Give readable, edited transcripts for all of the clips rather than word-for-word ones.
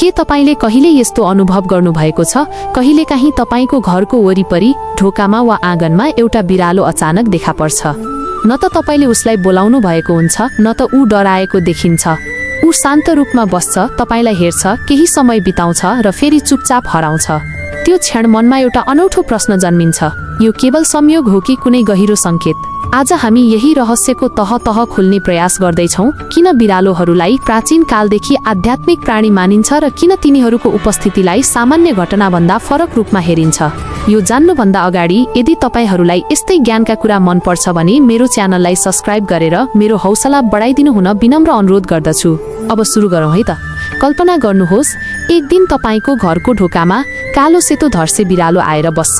के तपाईले कहिले यस्तो अनुभव गर्नुभएको छ? कहिलेकाहीँ तपाईको घरको वरिपरि ढोकामा वा आँगनमा एउटा बिरालो अचानक देखा पर्छ। न त तपाईले उसलाई बोलाउनु भएको हुन्छ, न त ऊ डराएको देखिन्छ। ऊ शान्त रूपमा बस्छ, तपाईलाई हेर्छ, केही समय बिताउँछ र फेरि चुपचाप हराउँछ। त्यो क्षण मनमा एउटा अनौठो प्रश्न जन्मिन्छ, यो केवल संयोग हो कि कुनै गहिरो संकेत? आज हामी यही रहस्यको तह तह खोल्ने प्रयास गर्दैछौँ। किन बिरालोहरूलाई प्राचीन कालदेखि आध्यात्मिक प्राणी मानिन्छ र किन तिनीहरूको उपस्थितिलाई सामान्य घटनाभन्दा फरक रूपमा हेरिन्छ? यो जान्नुभन्दा अगाडि यदि तपाईहरूलाई यस्तै ज्ञानका कुरा मनपर्छ भने मेरो च्यानललाई सब्स्क्राइब गरेर मेरो हौसला बढाइदिनु हुन विनम्र अनुरोध गर्दछु। अब सुरु गरौँ है त। कल्पना गर्नुहोस्, एक दिन तपाईको घरको ढोकामा कालो सेतो धर्से बिरालो आएर बस्छ।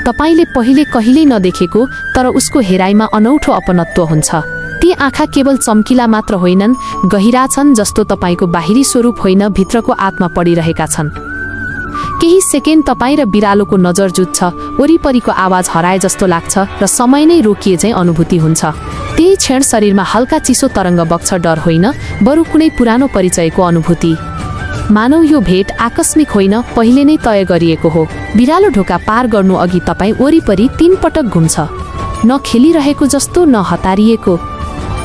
तपाईले पहिले कहिल्यै नदेखेको तर उसको हेराइमा अनौठो अपनत्व हुन्छ। ती आँखा केवल चम्किला मात्र होइनन्, गहिरा छन्, जस्तो तपाईको बाहिरी स्वरूप होइन, भित्रको आत्मा पढिरहेका छन्। केही सेकेन्ड तपाईँ र बिरालोको नजर जुत्छ, वरिपरिको आवाज हराए जस्तो लाग्छ र समय नै रोकिए चाहिँ अनुभूति हुन्छ। त्यही क्षण शरीरमा हल्का चिसो तरङ्ग बग्छ, डर होइन, बरु कुनै पुरानो परिचयको अनुभूति। मानौ यो भेट आकस्मिक होइन, पहिले नै तय गरिएको हो। बिरालो ढोका पार गर्नु अघि तपाईँ वरिपरि 3 पटक घुम्छ, न खेलिरहेको जस्तो, न हतारिएको,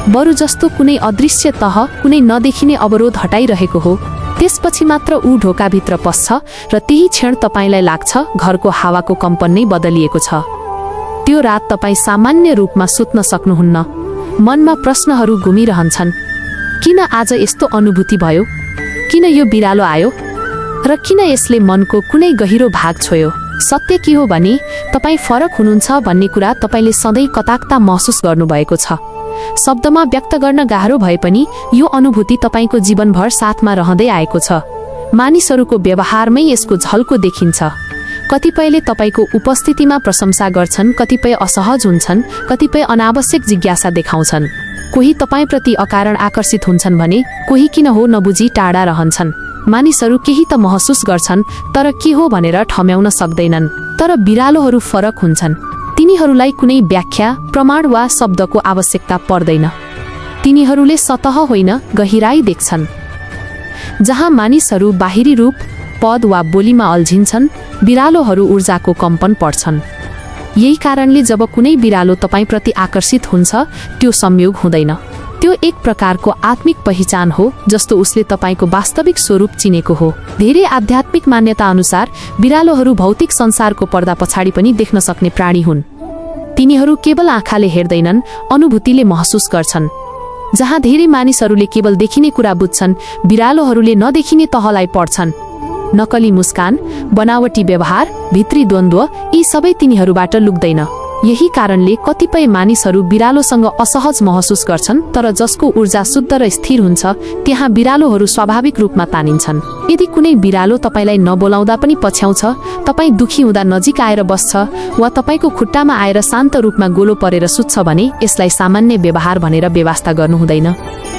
बरु जस्तो कुनै अदृश्य तह, कुनै नदेखिने अवरोध हटाइरहेको हो। त्यसपछि मात्र ऊ ढोकाभित्र पस्छ र त्यही क्षण तपाईलाई लाग्छ घरको हावाको कम्पन नै बदलिएको छ। त्यो रात तपाईँ सामान्य रूपमा सुत्न सक्नुहुन्न। मनमा प्रश्नहरू घुमिरहन्छन्। किन आज यस्तो अनुभूति भयो? किन यो बिरालो आयो? र किन यसले मनको कुनै गहिरो भाग छोयो? सत्य के हो भने तपाईँ फरक हुनुहुन्छ भन्ने कुरा तपाईले सधैँ कताकता महसुस गर्नुभएको छ। शब्दमा व्यक्त गर्न गाह्रो भए पनि यो अनुभूति तपाईको जीवनभर साथमा रहँदै आएको छ। मानिसहरूको व्यवहारमै यसको झल्को देखिन्छ। कतिपयले तपाईको उपस्थितिमा प्रशंसा गर्छन्, कतिपय असहज हुन्छन्, कतिपय अनावश्यक जिज्ञासा देखाउँछन्। कोही तपाईप्रति अकारण आकर्षित हुन्छन् भने कोही किन हो नबुझी टाढा रहन्छन्। मानिसहरू केही त महसुस गर्छन् तर के हो भनेर ठम्याउन सक्दैनन्। तर बिरालोहरू फरक हुन्छन्। तिनीहरूलाई कुनै व्याख्या, प्रमाण वा शब्दको आवश्यकता पर्दैन। तिनीहरूले सतह होइन, गहिराई देख्छन्। जहाँ मानिसहरू बाहिरी रूप, पद वा बोलीमा अल्झिन्छन्, बिरालोहरू ऊर्जाको कम्पन पढ्छन्। यही कारणले जब कुनै बिरालो तपाईप्रति आकर्षित हुन्छ, त्यो संयोग हुँदैन। त्यो एक प्रकारको आत्मिक पहिचान हो, जस्तो उसले तपाईको वास्तविक स्वरूप चिनेको हो। धेरै आध्यात्मिक मान्यता अनुसार बिरालोहरू भौतिक संसारको पर्दा पछाडि पनि देख्न सक्ने प्राणी हुन्। तिनीहरू केवल आँखाले हेर्दैनन्, अनुभूतिले महसुस गर्छन्। जहाँ धेरै मानिसहरूले केवल देखिने कुरा बुझ्छन्, बिरालोहरूले नदेखिने तहलाई पढ्छन्। नकली मुस्कान, बनावटी व्यवहार, भित्री द्वन्द्व, यी सबै तिनीहरूबाट लुक्दैन। यही कारणले कतिपय मानिसहरू बिरालोसँग असहज महसुस गर्छन्, तर जसको ऊर्जा शुद्ध र स्थिर हुन्छ त्यहाँ बिरालोहरू स्वाभाविक रूपमा तानिन्छन्। यदि कुनै बिरालो तपाईलाई नबोलाउँदा पनि पछ्याउँछ, तपाईँ दुखी हुँदा नजिक आएर बस्छ वा तपाईको खुट्टामा आएर शान्त रूपमा गोलो परेर सुत्छ भने यसलाई सामान्य व्यवहार भनेर बेवास्ता गर्नु हुँदैन।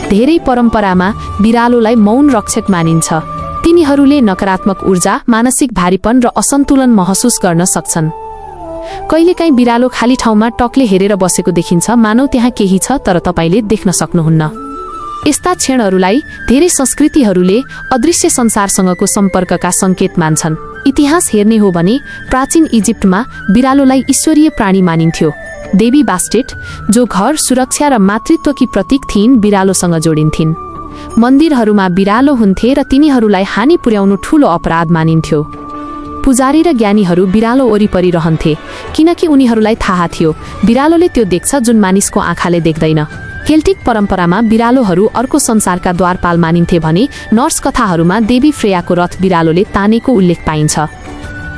धेरै परम्परामा बिरालोलाई मौन रक्षक मानिन्छ। तिनीहरूले नकारात्मक ऊर्जा, मानसिक भारीपन र असन्तुलन महसुस गर्न सक्छन्। कहिलेकाहीँ बिरालो खाली ठाउँमा टकले हेरेर बसेको देखिन्छ, मानौ त्यहाँ केही छ तर तपाईले देख्न सक्नुहुन्न। यस्ता क्षणहरूलाई धेरै संस्कृतिहरूले अदृश्य संसारसँगको सम्पर्कका सङ्केत मान्छन्। इतिहास हेर्ने हो भने प्राचीन इजिप्टमा बिरालोलाई ईश्वरीय प्राणी मानिन्थ्यो। देवी बास्टेट, जो घर, सुरक्षा र मातृत्वकी प्रतीक थिइन्, बिरालोसँग जोडिन्थिन्। मन्दिरहरूमा बिरालो हुन्थे र तिनीहरूलाई हानि पुर्याउनु ठूलो अपराध मानिन्थ्यो। पुजारी र ज्ञानीहरू बिरालो वरिपरि रहन्थे, किनकि उनीहरूलाई थाहा थियो बिरालोले त्यो देख्छ जुन मानिसको आँखाले देख्दैन। केल्टिक परम्परामा बिरालोहरू अर्को संसारका द्वारपाल मानिन्थे भने नर्स कथाहरूमा देवी फ्रेयाको रथ बिरालोले तानेको उल्लेख पाइन्छ।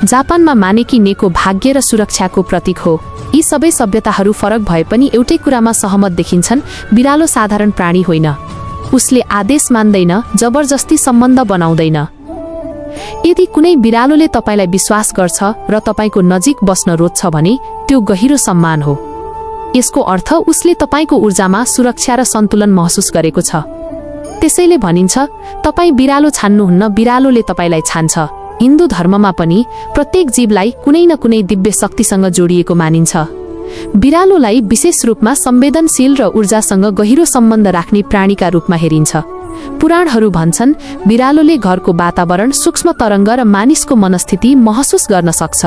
जापानमा मानेकी नेको भाग्य र सुरक्षाको प्रतीक हो। यी सबै सभ्यताहरू फरक भए पनि एउटै कुरामा सहमत देखिन्छन्, बिरालो साधारण प्राणी होइन। उसले आदेश मान्दैन, जबरजस्ती सम्बन्ध बनाउँदैन। यदि कुनै बिरालोले तपाईलाई विश्वास गर्छ र तपाईको नजिक बस्न रोज्छ भने त्यो गहिरो सम्मान हो। यसको अर्थ उसले तपाईको ऊर्जामा सुरक्षा र सन्तुलन महसुस गरेको छ। त्यसैले भनिन्छ, तपाईँ बिरालो छान्नुहुन्न, बिरालोले तपाईलाई छान्छ। हिन्दू धर्ममा पनि प्रत्येक जीवलाई कुनै न कुनै दिव्य शक्तिसँग जोडिएको मानिन्छ। बिरालोलाई विशेष रूपमा संवेदनशील र ऊर्जासँग गहिरो सम्बन्ध राख्ने प्राणीका रूपमा हेरिन्छ। पुराणहरू भन्छन् बिरालोले घरको वातावरण, सूक्ष्म तरङ्ग र मानिसको मनस्थिति महसुस गर्न सक्छ।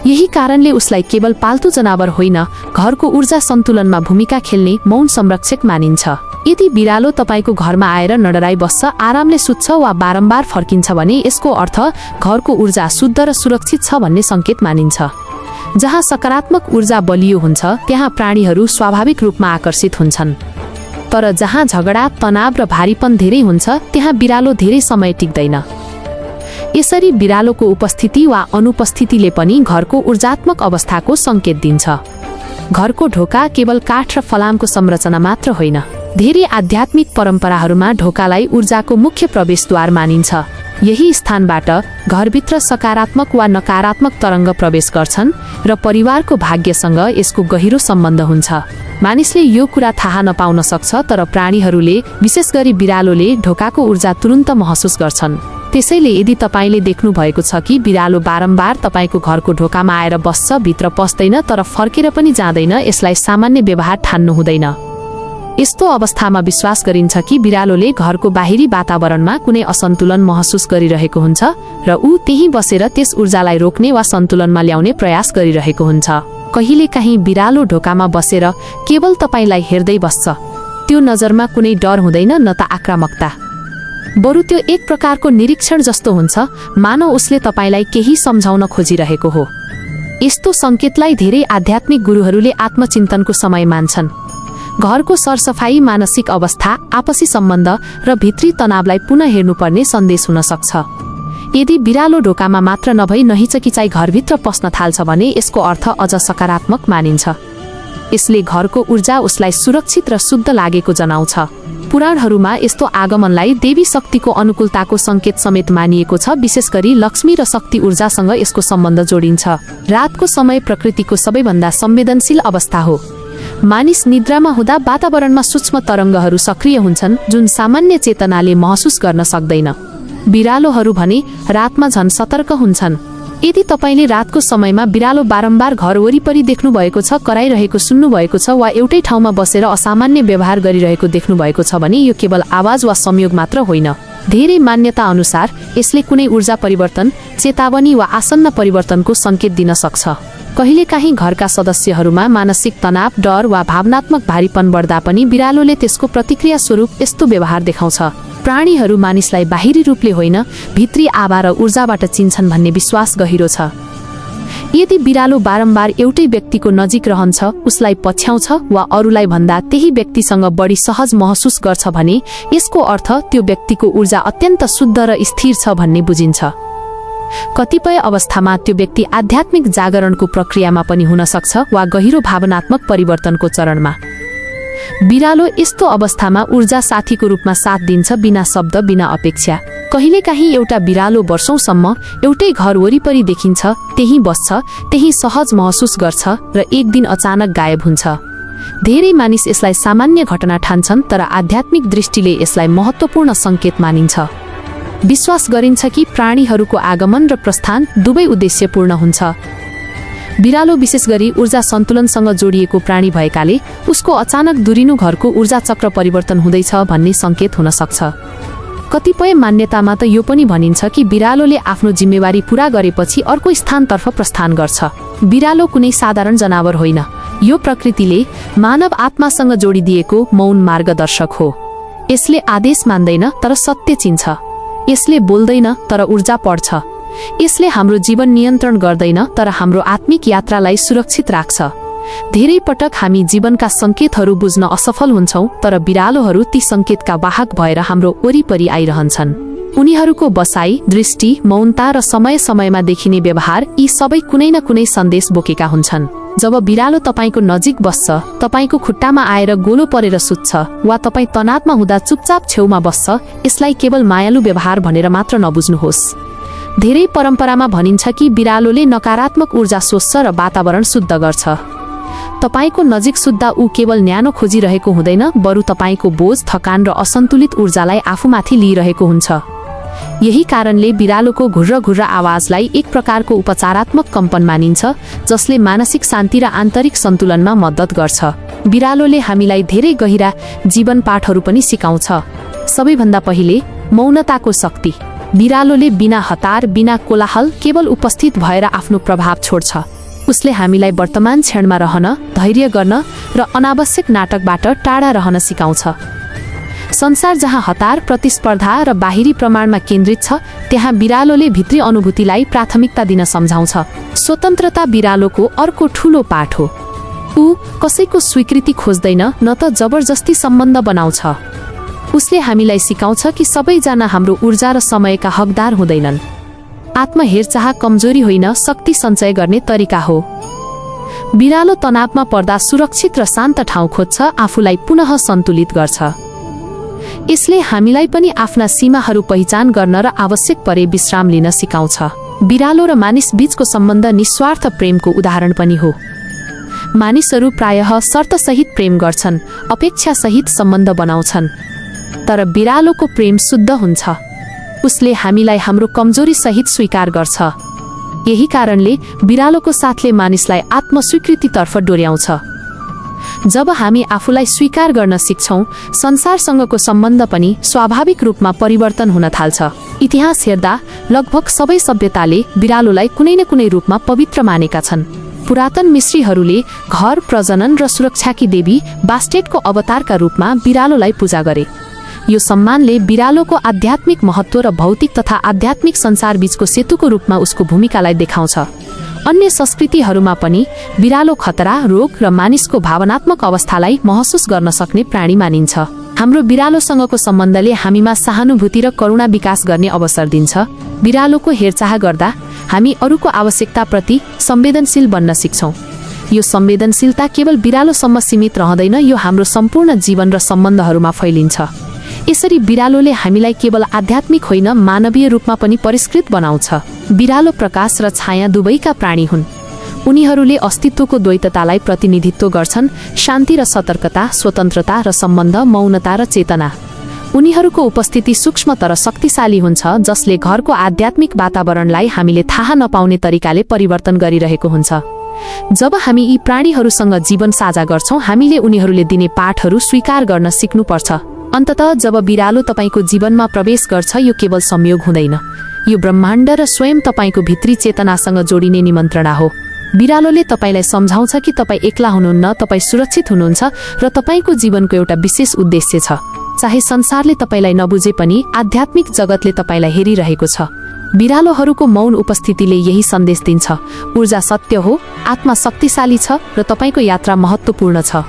यही कारणले उसलाई केवल पाल्तु जनावर होइन, घरको ऊर्जा सन्तुलनमा भूमिका खेल्ने मौन संरक्षक मानिन्छ। यदि बिरालो तपाईको घरमा आएर नडराई बस्छ, आरामले सुत्छ वा बारम्बार फर्किन्छ भने यसको अर्थ घरको ऊर्जा शुद्ध र सुरक्षित छ भन्ने संकेत मानिन्छ। जहाँ सकारात्मक ऊर्जा बलियो हुन्छ त्यहाँ प्राणीहरू स्वाभाविक रूपमा आकर्षित हुन्छन्। तर जहाँ झगडा, तनाव र भारीपन धेरै हुन्छ त्यहाँ बिरालो धेरै समय टिक्दैन। यसरी बिरालोको उपस्थिति वा अनुपस्थितिले पनि घरको ऊर्जात्मक अवस्थाको संकेत दिन्छ। घरको ढोका केवल काठ र फलामको संरचना मात्र होइन। धेरै आध्यात्मिक परम्पराहरूमा ढोकालाई ऊर्जाको मुख्य प्रवेशद्वार मानिन्छ। यही स्थानबाट घरभित्र सकारात्मक वा नकारात्मक तरङ्ग प्रवेश गर्छन् र परिवारको भाग्यसँग यसको गहिरो सम्बन्ध हुन्छ। मानिसले यो कुरा थाहा नपाउन सक्छ, तर प्राणीहरूले, विशेष गरी बिरालोले ढोकाको ऊर्जा तुरुन्त महसुस गर्छन्। त्यसैले यदि तपाईले देख्नु भएको छ कि बिरालो बारम्बार तपाईको घरको ढोकामा आएर बस्छ, भित्र पस्दैन तर फर्केर पनि जाँदैन, यसलाई सामान्य व्यवहार ठान्नु हुँदैन। यस्तो अवस्थामा विश्वास गरिन्छ कि बिरालोले घरको बाहिरी वातावरणमा कुनै असन्तुलन महसुस गरिरहेको हुन्छ र ऊ त्यही बसेर त्यस ऊर्जालाई रोक्ने वा सन्तुलनमा ल्याउने प्रयास गरिरहेको हुन्छ। कहिलेकाहीँ बिरालो ढोकामा बसेर केवल तपाईलाई हेर्दै बस्छ। त्यो नजरमा कुनै डर हुँदैन, न त आक्रामकता। बरु त्यो एक प्रकारको निरीक्षण जस्तो हुन्छ, मानव उसले तपाईलाई केही सम्झाउन खोजिरहेको हो। यस्तो संकेतलाई धेरै आध्यात्मिक गुरुहरूले आत्मचिन्तनको समय मान्छन्। घरको सरसफाई, मानसिक अवस्था, आपसी सम्बन्ध र भित्री तनावलाई पुनः हेर्नुपर्ने सन्देश हुन सक्छ। यदि बिरालो ढोकामा मात्र नभई नहिचकिचाइ घरभित्र पस्न थाल्छ भने यसको अर्थ अझ सकारात्मक मानिन्छ। यसले घरको ऊर्जा उसलाई सुरक्षित र शुद्ध लागेको जनाउँछ। पुराणहरूमा यस्तो आगमनलाई देवी शक्तिको अनुकूलताको संकेत समेत मानिएको छ। विशेष गरी लक्ष्मी र शक्ति ऊर्जासँग यसको सम्बन्ध जोडिन्छ। रातको समय प्रकृतिको सबैभन्दा संवेदनशील अवस्था हो। मानिस निद्रामा हुँदा वातावरणमा सूक्ष्म तरङ्गहरू सक्रिय हुन्छन् जुन सामान्य चेतनाले महसुस गर्न सक्दैन। बिरालोहरू भने रातमा झन् सतर्क हुन्छन्। यदि तपाईले रातको समयमा बिरालो बारम्बार घर वरिपरि देख्नु भएको छ, कराइरहेको सुन्नु भएको छ वा एउटै ठाउँमा बसेर असामान्य व्यवहार गरिरहेको देख्नु भएको छ भने यो केवल आवाज वा संयोग मात्र होइन। धेरै मान्यता अनुसार यसले कुनै ऊर्जा परिवर्तन, चेतावनी वा आसन्न परिवर्तनको संकेत दिन सक्छ। कहिलेकाहीँ घरका सदस्यहरूमा मानसिक तनाव, डर वा भावनात्मक भारीपन बढ्दा पनि बिरालोले त्यसको प्रतिक्रिया स्वरूप यस्तो व्यवहार देखाउँछ। प्राणीहरू मानिसलाई बाहिरी रूपले होइन, भित्री आभा र ऊर्जाबाट चिन्छन् भन्ने विश्वास गहिरो छ। यदि बिरालो बारम्बार एउटै व्यक्तिको नजिक रहन्छ, उसलाई पछ्याउँछ वा अरूलाई भन्दा त्यही व्यक्तिसँग बढी सहज महसुस गर्छ भने यसको अर्थ त्यो व्यक्तिको ऊर्जा अत्यन्त शुद्ध र स्थिर छ भन्ने बुझिन्छ। कतिपय अवस्थामा त्यो व्यक्ति आध्यात्मिक जागरणको प्रक्रियामा पनि हुन सक्छ वा गहिरो भावनात्मक परिवर्तनको चरणमा। बिरालो यस्तो अवस्थामा ऊर्जा साथीको रूपमा साथ दिन्छ, बिना शब्द, बिना अपेक्षा। कहिलेकाहीँ एउटा बिरालो वर्षौंसम्म एउटै घर वरिपरि देखिन्छ, त्यही बस्छ, त्यही सहज महसुस गर्छ र एक दिन अचानक गायब हुन्छ। धेरै मानिस यसलाई सामान्य घटना ठान्छन्, तर आध्यात्मिक दृष्टिले यसलाई महत्त्वपूर्ण संकेत मानिन्छ। विश्वास गरिन्छ कि प्राणीहरूको आगमन र प्रस्थान दुवै उद्देश्यपूर्ण हुन्छ। बिरालो विशेष गरी ऊर्जा सन्तुलनसँग जोडिएको प्राणी भएकाले उसको अचानक दुरिनु घरको ऊर्जा चक्र परिवर्तन हुँदैछ भन्ने संकेत हुन सक्छ। कतिपय मान्यतामा त यो पनि भनिन्छ कि बिरालोले आफ्नो जिम्मेवारी पूरा गरेपछि अर्को स्थानतर्फ प्रस्थान गर्छ। बिरालो कुनै साधारण जनावर होइन, यो प्रकृतिले मानव आत्मासँग जोडिदिएको मौन मार्गदर्शक हो। यसले आदेश मान्दैन तर सत्य चिन्छ। यसले बोल्दैन तर ऊर्जा पढ्छ। यसले हाम्रो जीवन नियन्त्रण गर्दैन तर हाम्रो आत्मिक यात्रालाई सुरक्षित राख्छ। धेरै पटक हामी जीवनका संकेतहरू बुझ्न असफल हुन्छौं, तर बिरालोहरू ती संकेतका वाहक भएर हाम्रो वरिपरि आइरहन्छन्। उनीहरूको बसाई, दृष्टि, मौनता र समय समयमा देखिने व्यवहार, यी सबै कुनै न कुनै सन्देश बोकेका हुन्छन्। जब बिरालो तपाईको नजिक बस्छ, तपाईको खुट्टामा आएर गोलो परेर सुत्छ वा तपाई तनावमा हुँदा चुपचाप छेउमा बस्छ, यसलाई केवल मायालु व्यवहार भनेर मात्र नबुझ्नुहोस्। धेरै परम्परामा भनिन्छ कि बिरालोले नकारात्मक ऊर्जा सोच्छ र वातावरण शुद्ध गर्छ। तपाईको नजिक सुत्दा ऊ केवल न्यानो खोजिरहेको हुँदैन, बरु तपाईको बोझ, थकान र असन्तुलित ऊर्जालाई आफूमाथि लिइरहेको हुन्छ। यही कारणले बिरालोको घुर्र घुर्र आवाजलाई एक प्रकारको उपचारात्मक कम्पन मानिन्छ, जसले मानसिक शान्ति र आन्तरिक सन्तुलनमा मद्दत गर्छ। बिरालोले हामीलाई धेरै गहिरा जीवन पाठहरू पनि सिकाउँछ। सबैभन्दा पहिले मौनताको शक्ति। बिरालोले बिना हतार, बिना कोलाहल केवल उपस्थित भएर आफ्नो प्रभाव छोड्छ। उसले हामीलाई वर्तमान क्षणमा रहन, धैर्य गर्न र अनावश्यक नाटकबाट टाढा रहन सिकाउँछ। संसार जहाँ हतार, प्रतिस्पर्धा र बाहिरी प्रमाणमा केन्द्रित छ, त्यहाँ बिरालोले भित्री अनुभूतिलाई प्राथमिकता दिन सम्झाउँछ। स्वतन्त्रता बिरालोको अर्को ठूलो पाठ हो। ऊ कसैको स्वीकृति खोज्दैन, न त जबरजस्ती सम्बन्ध बनाउँछ। उसले हामीलाई सिकाउँछ कि सबैजना हाम्रो ऊर्जा र समयका हकदार हुँदैनन्। आत्महेरचाह कमजोरी होइन, शक्ति सञ्चय गर्ने तरिका हो। बिरालो तनावमा पर्दा सुरक्षित र शान्त ठाउँ खोज्छ, आफूलाई पुनः सन्तुलित गर्छ। यसले हामीलाई पनि आफ्ना सीमाहरू पहिचान गर्न र आवश्यक परे विश्राम लिन सिकाउँछ। बिरालो र मानिस बीचको सम्बन्ध निस्वार्थ प्रेमको उदाहरण पनि हो। मानिसहरू प्रायः शर्तसहित प्रेम गर्छन्, अपेक्षासहित सम्बन्ध बनाउँछन्, तर बिरालोको प्रेम शुद्ध हुन्छ। उसले हामीलाई हाम्रो कमजोरी सहित स्वीकार गर्छ। यही कारणले बिरालोको साथले मानिसलाई आत्मस्वीकृतितर्फ डोर्याउँछ। जब हामी आफूलाई स्वीकार गर्न सिक्छौं, संसारसँगको सम्बन्ध पनि स्वाभाविक रूपमा परिवर्तन हुन थाल्छ। इतिहास हेर्दा लगभग सबै सभ्यताले बिरालोलाई कुनै न कुनै रूपमा पवित्र मानेका छन्। पुरातन मिस्रीहरूले घर, प्रजनन र सुरक्षाकी देवी बास्टेटको अवतारका रूपमा बिरालोलाई पूजा गरे। यो सम्मानले बिरालोको आध्यात्मिक महत्त्व र भौतिक तथा आध्यात्मिक संसार बीचको सेतुको रूपमा उसको भूमिकालाई देखाउँछ। अन्य संस्कृतिहरूमा पनि बिरालो खतरा, रोग र मानिसको भावनात्मक अवस्थालाई महसुस गर्न सक्ने प्राणी मानिन्छ। हाम्रो बिरालोसँगको सम्बन्धले हामीमा सहानुभूति र करुणा विकास गर्ने अवसर दिन्छ। बिरालोको हेरचाह गर्दा हामी अरूको आवश्यकताप्रति संवेदनशील बन्न सिक्छौं। यो संवेदनशीलता केवल बिरालोसम्म सीमित रहँदैन, यो हाम्रो सम्पूर्ण जीवन र सम्बन्धहरूमा फैलिन्छ। यसरी बिरालोले हामीलाई केवल आध्यात्मिक होइन, मानवीय रूपमा पनि परिष्कृत बनाउँछ। बिरालो प्रकाश र छाया दुवैका प्राणी हुन्। उनीहरूले अस्तित्वको द्वैततालाई प्रतिनिधित्व गर्छन्, शान्ति र सतर्कता, स्वतन्त्रता र सम्बन्ध, मौनता र चेतना। उनीहरूको उपस्थिति सूक्ष्म तर शक्तिशाली हुन्छ, जसले घरको आध्यात्मिक वातावरणलाई हामीले थाहा नपाउने तरिकाले परिवर्तन गरिरहेको हुन्छ। जब हामी यी प्राणीहरूसँग जीवन साझा गर्छौं, हामीले उनीहरूले दिने पाठहरू स्वीकार गर्न सिक्नुपर्छ। अन्ततः जब बिरालो तपाईको जीवनमा प्रवेश गर्छ, यो केवल संयोग हुँदैन, यो ब्रह्माण्ड र स्वयं तपाईको भित्री चेतनासँग जोडिने निमन्त्रणा हो। बिरालोले तपाईलाई सम्झाउँछ कि तपाईँ एक्ला हुनुहुन्न, तपाईँ सुरक्षित हुनुहुन्छ र तपाईको जीवनको एउटा विशेष उद्देश्य छ। चाहे संसारले तपाईलाई नबुझे पनि आध्यात्मिक जगतले तपाईलाई हेरिरहेको छ। बिरालोहरूको मौन उपस्थितिले यही सन्देश दिन्छ: ऊर्जा सत्य हो, आत्मा शक्तिशाली छ र तपाईको यात्रा महत्त्वपूर्ण छ।